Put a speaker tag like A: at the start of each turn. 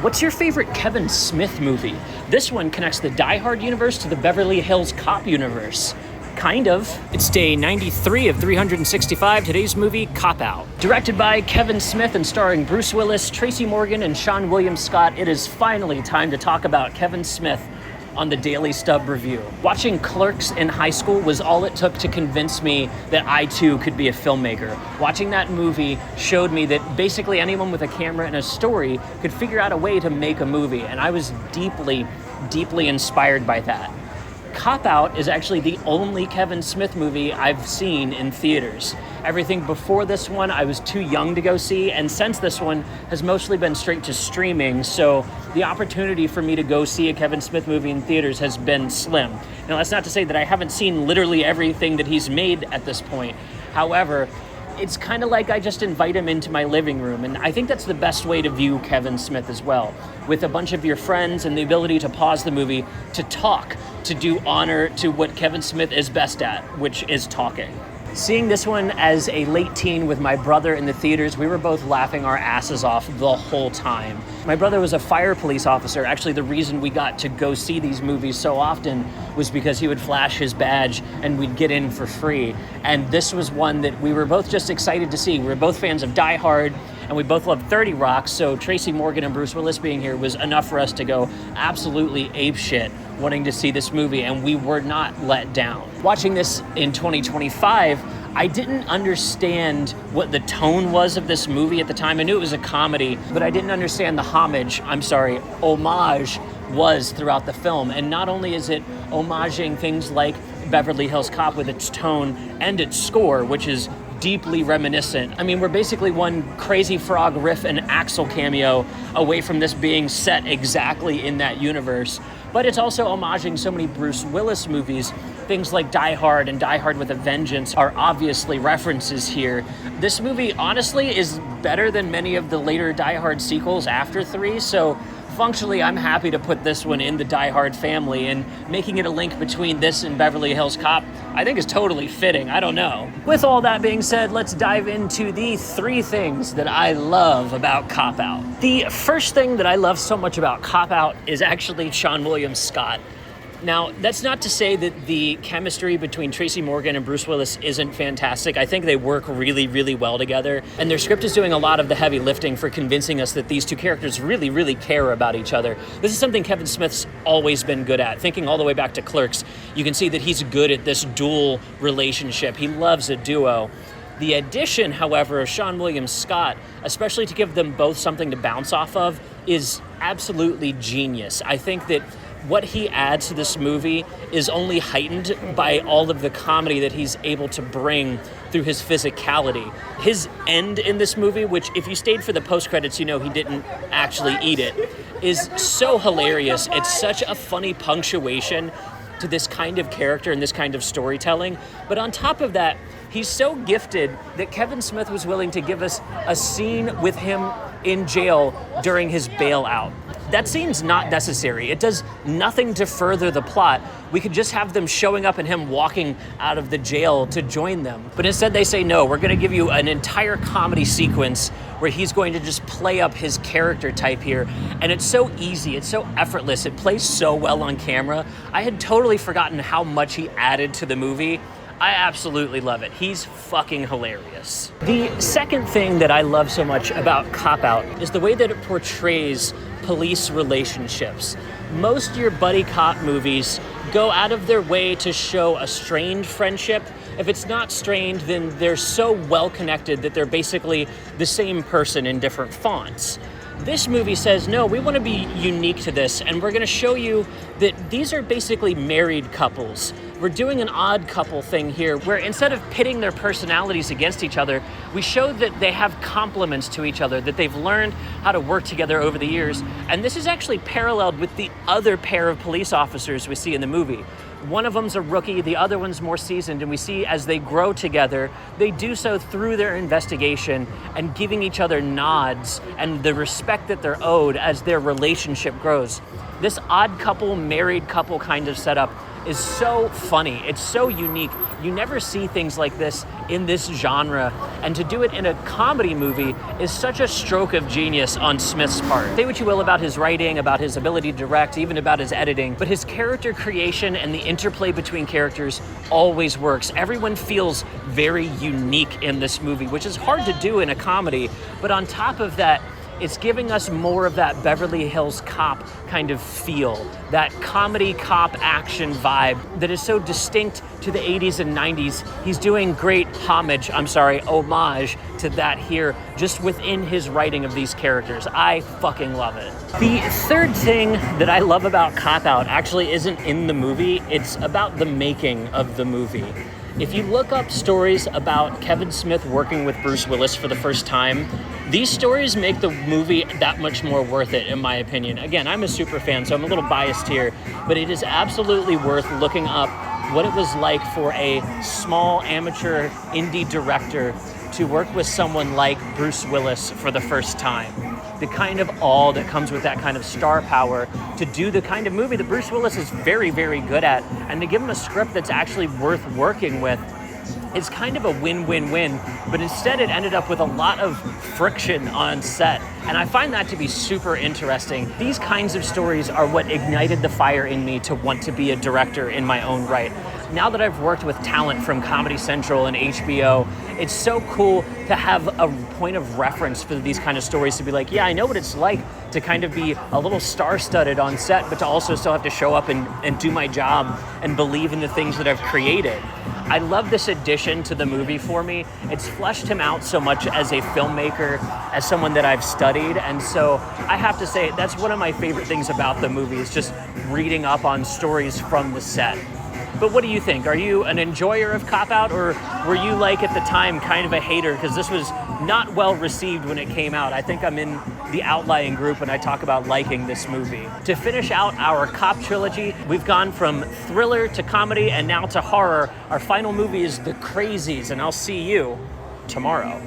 A: What's your favorite Kevin Smith movie? This one connects the Die Hard universe to the Beverly Hills Cop universe. Kind of. It's day 93 of 365, today's movie, Cop Out. Directed by Kevin Smith and starring Bruce Willis, Tracy Morgan, and Seann William Scott, it is finally time to talk about Kevin Smith on the Daily Stub Review. Watching Clerks in high school was all it took to convince me that I too could be a filmmaker. Watching that movie showed me that basically anyone with a camera and a story could figure out a way to make a movie, and I was deeply, deeply inspired by that. Cop Out is actually the only Kevin Smith movie I've seen in theaters. Everything before this one I was too young to go see, and since this one has mostly been straight to streaming, so the opportunity for me to go see a Kevin Smith movie in theaters has been slim. Now, that's not to say that I haven't seen literally everything that he's made at this point. However, it's kind of like I just invite him into my living room, and I think that's the best way to view Kevin Smith as well. With a bunch of your friends and the ability to pause the movie to talk, to do honor to what Kevin Smith is best at, which is talking. Seeing this one as a late teen with my brother in the theaters, we were both laughing our asses off the whole time. My brother was a fire police officer. Actually, the reason we got to go see these movies so often was because he would flash his badge and we'd get in for free. And this was one that we were both just excited to see. We were both fans of Die Hard, and we both love 30 Rock, so Tracy Morgan and Bruce Willis being here was enough for us to go absolutely apeshit wanting to see this movie, and we were not let down. Watching this in 2025, I didn't understand what the tone was of this movie at the time. I knew it was a comedy, but I didn't understand the homage was throughout the film. And not only is it homaging things like Beverly Hills Cop with its tone and its score, which is deeply reminiscent. I mean, we're basically one Crazy Frog riff and Axl cameo away from this being set exactly in that universe. But it's also homaging so many Bruce Willis movies. Things like Die Hard and Die Hard with a Vengeance are obviously references here. This movie, honestly, is better than many of the later Die Hard sequels after 3, so functionally, I'm happy to put this one in the Die Hard family, and making it a link between this and Beverly Hills Cop, I think is totally fitting. I don't know. With all that being said, let's dive into the 3 things that I love about Cop Out. The first thing that I love so much about Cop Out is actually Seann William Scott. Now, that's not to say that the chemistry between Tracy Morgan and Bruce Willis isn't fantastic. I think they work really, really well together, and their script is doing a lot of the heavy lifting for convincing us that these two characters really, really care about each other. This is something Kevin Smith's always been good at. Thinking all the way back to Clerks, you can see that he's good at this dual relationship. He loves a duo. The addition, however, of Seann William Scott, especially to give them both something to bounce off of, is absolutely genius. I think that what he adds to this movie is only heightened by all of the comedy that he's able to bring through his physicality. His end in this movie, which if you stayed for the post-credits, you know he didn't actually eat it, is so hilarious. It's such a funny punctuation to this kind of character and this kind of storytelling. But on top of that, he's so gifted that Kevin Smith was willing to give us a scene with him in jail during his bailout. That scene's not necessary. It does nothing to further the plot. We could just have them showing up and him walking out of the jail to join them. But instead they say, no, we're gonna give you an entire comedy sequence where he's going to just play up his character type here. And it's so easy, it's so effortless, it plays so well on camera. I had totally forgotten how much he added to the movie. I absolutely love it. He's fucking hilarious. The second thing that I love so much about Cop Out is the way that it portrays police relationships. Most of your buddy cop movies go out of their way to show a strained friendship. If it's not strained, then they're so well connected that they're basically the same person in different fonts. This movie says, no, we want to be unique to this, and we're going to show you that these are basically married couples. We're doing an odd couple thing here, where instead of pitting their personalities against each other, we show that they have complements to each other, that they've learned how to work together over the years. And this is actually paralleled with the other pair of police officers we see in the movie. One of them's a rookie, the other one's more seasoned, and we see as they grow together, they do so through their investigation and giving each other nods and the respect that they're owed as their relationship grows. This odd couple, married couple kind of setup is so funny. It's so unique. You never see things like this in this genre, and to do it in a comedy movie is such a stroke of genius on Smith's part. Say what you will about his writing, about his ability to direct, even about his editing, but his character creation and the interplay between characters always works. Everyone feels very unique in this movie, which is hard to do in a comedy, but on top of that, it's giving us more of that Beverly Hills Cop kind of feel, that comedy cop action vibe that is so distinct to the 80s and 90s. He's doing great homage to that here, just within his writing of these characters. I fucking love it. The third thing that I love about Cop Out actually isn't in the movie, it's about the making of the movie. If you look up stories about Kevin Smith working with Bruce Willis for the first time, these stories make the movie that much more worth it, in my opinion. Again, I'm a super fan, so I'm a little biased here, but it is absolutely worth looking up what it was like for a small amateur indie director to work with someone like Bruce Willis for the first time. The kind of awe that comes with that kind of star power to do the kind of movie that Bruce Willis is very, very good at, and to give him a script that's actually worth working with. It's kind of a win-win-win, but instead it ended up with a lot of friction on set, and I find that to be super interesting. These kinds of stories are what ignited the fire in me to want to be a director in my own right. Now that I've worked with talent from Comedy Central and HBO, it's so cool to have a point of reference for these kind of stories, to be like, yeah, I know what it's like to kind of be a little star-studded on set, but to also still have to show up and do my job and believe in the things that I've created. I love this addition to the movie for me. It's fleshed him out so much as a filmmaker, as someone that I've studied, and so I have to say that's one of my favorite things about the movie, is just reading up on stories from the set. But what do you think? Are you an enjoyer of Cop Out, or were you, like, at the time kind of a hater because this was not well received when it came out? I think I'm in the outlying group when I talk about liking this movie. To finish out our Cop trilogy, we've gone from thriller to comedy and now to horror. Our final movie is The Crazies, and I'll see you tomorrow.